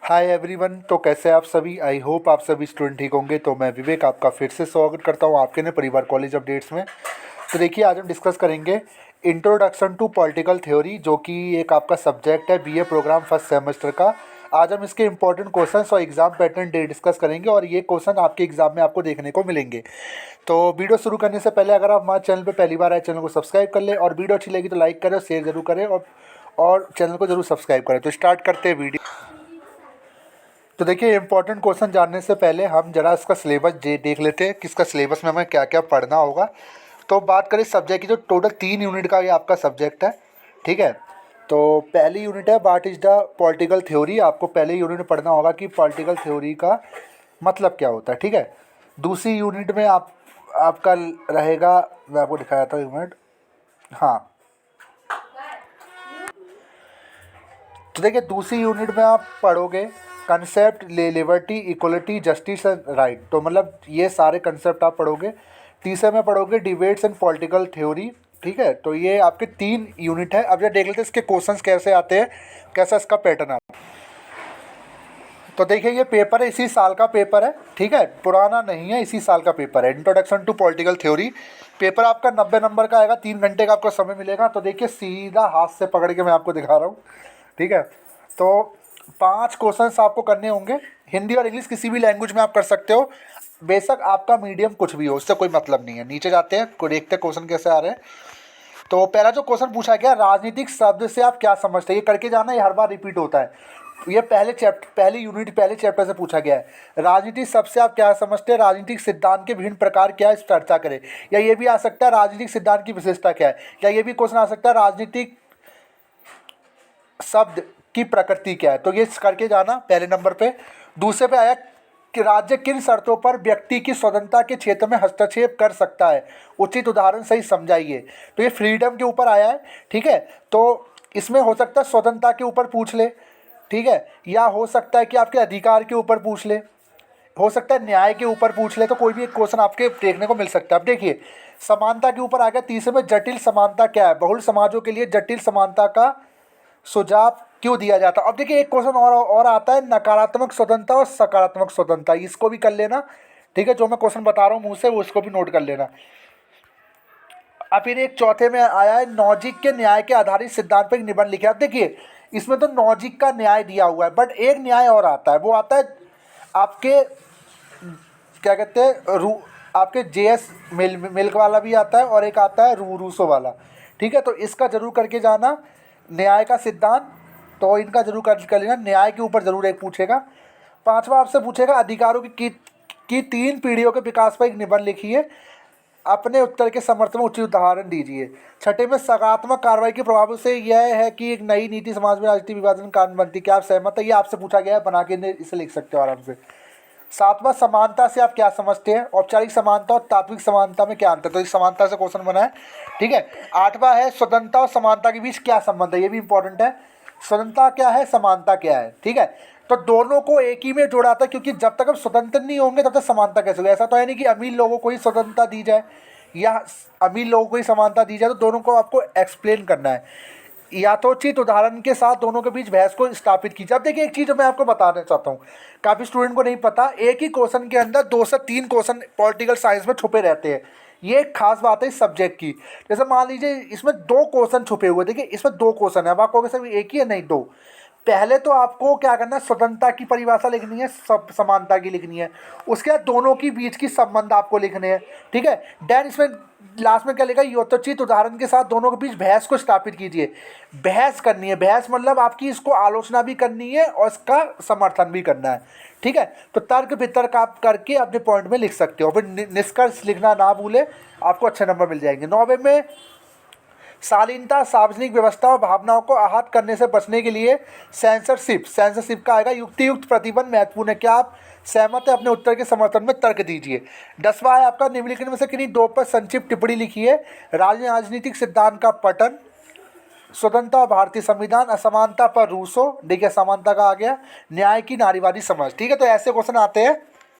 Hi everyone. तो कैसे आप सभी? आई होप आप सभी स्टूडेंट ठीक होंगे। तो मैं विवेक आपका फिर से स्वागत करता हूं आपके नए परिवार कॉलेज अपडेट्स में। तो देखिए, आज हम डिस्कस करेंगे इंट्रोडक्शन टू पॉलिटिकल थ्योरी, जो कि एक आपका सब्जेक्ट है बीए प्रोग्राम फर्स्ट सेमेस्टर का। आज हम इसके इंपॉर्टेंट क्वेश्चंस और एग्जाम पैटर्न डिस्कस करेंगे और ये क्वेश्चन आपके एग्जाम में आपको देखने को मिलेंगे। तो वीडियो शुरू करने से पहले अगर आप हमारे चैनल पर पहली बार आए, चैनल को सब्सक्राइब कर लें और वीडियो अच्छी लगी तो लाइक करें और शेयर जरूर करें और चैनल को जरूर सब्सक्राइब करें। तो स्टार्ट करते हैं वीडियो। तो देखिए, इंपॉर्टेंट क्वेश्चन जानने से पहले हम जरा इसका सिलेबस देख लेते हैं कि इसका सिलेबस में हमें क्या क्या पढ़ना होगा। तो बात करें सब्जेक्ट की, तो टोटल 3 यूनिट का ये आपका सब्जेक्ट है। ठीक है, तो पहली यूनिट है what is the political theory. आपको पहले यूनिट में पढ़ना होगा कि पॉलिटिकल थ्योरी का मतलब क्या होता है। ठीक है, दूसरी यूनिट में आपका रहेगा, मैं आपको दिखाया था, एक मिनट। हाँ, तो देखिए, दूसरी यूनिट में आप पढ़ोगे concept liberty, equality, justice and right. तो मतलब ये सारे कंसेप्ट आप पढ़ोगे। तीसरे में पढ़ोगे डिबेट्स एंड पॉलिटिकल थ्योरी। ठीक है, तो ये आपके 3 यूनिट है। अब ये देख लेते हैं इसके क्वेश्चंस कैसे आते हैं, कैसा इसका पैटर्न आता है। तो देखिए, ये पेपर है, इसी साल का पेपर है। ठीक है, पुराना नहीं है, इसी साल का पेपर है। Introduction to political theory paper आपका 90 नंबर का आएगा। 3 घंटे का आपको समय मिलेगा। तो देखिए, सीधा हाथ से पकड़ के मैं आपको दिखा रहा हूँ। ठीक है, तो 5 क्वेश्चंस आपको करने होंगे। हिंदी और इंग्लिश किसी भी लैंग्वेज में आप कर सकते हो, बेशक आपका मीडियम कुछ भी हो, उससे कोई मतलब नहीं है। नीचे जाते हैं, को देखते हैं क्वेश्चन कैसे आ रहे हैं। तो पहला जो क्वेश्चन पूछा गया, राजनीतिक शब्द से आप क्या समझते हैं। ये करके जाना, ये हर बार रिपीट होता है। ये पहले चैप्टर से पूछा गया है। राजनीतिक शब्द से आप क्या समझते हैं, राजनीतिक सिद्धांत के विभिन्न प्रकार क्या है, इस पर चर्चा करें। या ये भी आ सकता है, राजनीतिक सिद्धांत की विशेषता क्या है। या ये भी क्वेश्चन आ सकता है, राजनीतिक शब्द की प्रकृति क्या है। तो ये करके जाना पहले नंबर पे। दूसरे पे आया कि राज्य किन शर्तों पर व्यक्ति की स्वतंत्रता के क्षेत्र में हस्तक्षेप कर सकता है, उचित उदाहरण सही समझाइए। तो ये फ्रीडम के ऊपर आया है। ठीक है, तो इसमें हो सकता है स्वतंत्रता के ऊपर पूछ ले। ठीक है, या हो सकता है कि आपके अधिकार के ऊपर पूछ ले, हो सकता है न्याय के ऊपर पूछ ले। तो कोई भी एक क्वेश्चन आपके देखने को मिल सकता है। अब देखिए, समानता के ऊपर आ गया। तीसरे में जटिल समानता क्या है, बहुल समाजों के लिए जटिल समानता का सुझाव क्यों दिया जाता है। अब देखिए, एक क्वेश्चन और आता है, नकारात्मक स्वतंत्रता और सकारात्मक स्वतंत्रता। इसको भी कर लेना। ठीक है, जो मैं क्वेश्चन बता रहा हूँ मुंह से, वो इसको भी नोट कर लेना। अब फिर एक चौथे में आया है, नॉजिक के न्याय के आधारित सिद्धांत पर एक निबंध लिखा। अब देखिए, इसमें तो नॉजिक का न्याय दिया हुआ है, बट एक न्याय और आता है। वो आता है आपके, क्या कहते हैं, आपके जेएस मिल्क वाला भी आता है और एक आता है रूसो वाला। ठीक है, तो इसका जरूर करके जाना, न्याय का सिद्धांत। तो इनका जरूर कर लेना, न्याय के ऊपर जरूर एक पूछेगा। 5वां आपसे पूछेगा, अधिकारों की 3 पीढ़ियों के विकास पर एक निबंध लिखिए, अपने उत्तर के समर्थन में उचित उदाहरण दीजिए। 6ठे में सकारात्मक कार्रवाई के प्रभाव से यह है कि एक नई नीति समाज में राजनीतिक विभाजन कारण बनती। क्या आप सहमत है? ये आपसे पूछा गया है, बना के इसे लिख सकते हो आराम से। 7वां, समानता से आप क्या समझते हैं, औपचारिक समानता और तात्विक समानता में क्या अंतर। तो इस समानता से क्वेश्चन बना है। ठीक है, 8वां है, स्वतंत्रता और समानता के बीच क्या संबंध है। ये भी इंपॉर्टेंट है, स्वतंत्रता क्या है, समानता क्या है। ठीक है, तो दोनों को एक ही में जोड़ा था, क्योंकि जब तक हम स्वतंत्र नहीं होंगे तब तक समानता कैसे होगी। ऐसा तो है नहीं कि अमीर लोगों को ही स्वतंत्रता दी जाए या अमीर लोगों को ही समानता दी जाए। तो दोनों को आपको एक्सप्लेन करना है, या तो उचित उदाहरण के साथ दोनों के बीच बहस को स्थापित कीजिए। अब देखिए, एक चीज़ मैं आपको बताना चाहता हूँ, काफ़ी स्टूडेंट को नहीं पता, एक ही क्वेश्चन के अंदर 2 से 3 क्वेश्चन पॉलिटिकल साइंस में छुपे रहते हैं। ये एक खास बात है इस सब्जेक्ट की। जैसे मान लीजिए, इसमें 2 क्वेश्चन छुपे हुए। देखिए, इसमें 2 क्वेश्चन है। अब आप कहोगे सर एक ही है, नहीं, 2। पहले तो आपको क्या करना है, स्वतंत्रता की परिभाषा लिखनी है, सब समानता की लिखनी है। उसके बाद दोनों की बीच की संबंध आपको लिखने हैं। ठीक है, देन इसमें लास्ट में क्या लिखा, यथोचित उदाहरण के साथ दोनों के बीच बहस को स्थापित कीजिए। बहस करनी है, बहस मतलब आपकी इसको आलोचना भी करनी है और इसका समर्थन भी करना है। ठीक है, तो तर्क वितर्क आप करके अपने पॉइंट में लिख सकते हो। फिर निष्कर्ष लिखना ना भूले, आपको अच्छे नंबर मिल जाएंगे। 9वें में शालीनता, सार्वजनिक व्यवस्था और भावनाओं को आहत करने से बचने के लिए सेंसरशिप का आएगा। युक्तियुक्त प्रतिबंध महत्वपूर्ण है। क्या आप सहमत है? अपने उत्तर के समर्थन में तर्क दीजिए। 10वां है आपका, निम्नलिखित में से किन्हीं 2 पर संक्षिप्त टिप्पणी लिखिए। राजनीतिक सिद्धांत का पठन, स्वतंत्रता और भारतीय संविधान, असमानता पर रूसो। देखिए, समानता का आ गया, न्याय की नारीवादी समझ। ठीक है, तो ऐसे क्वेश्चन आते हैं।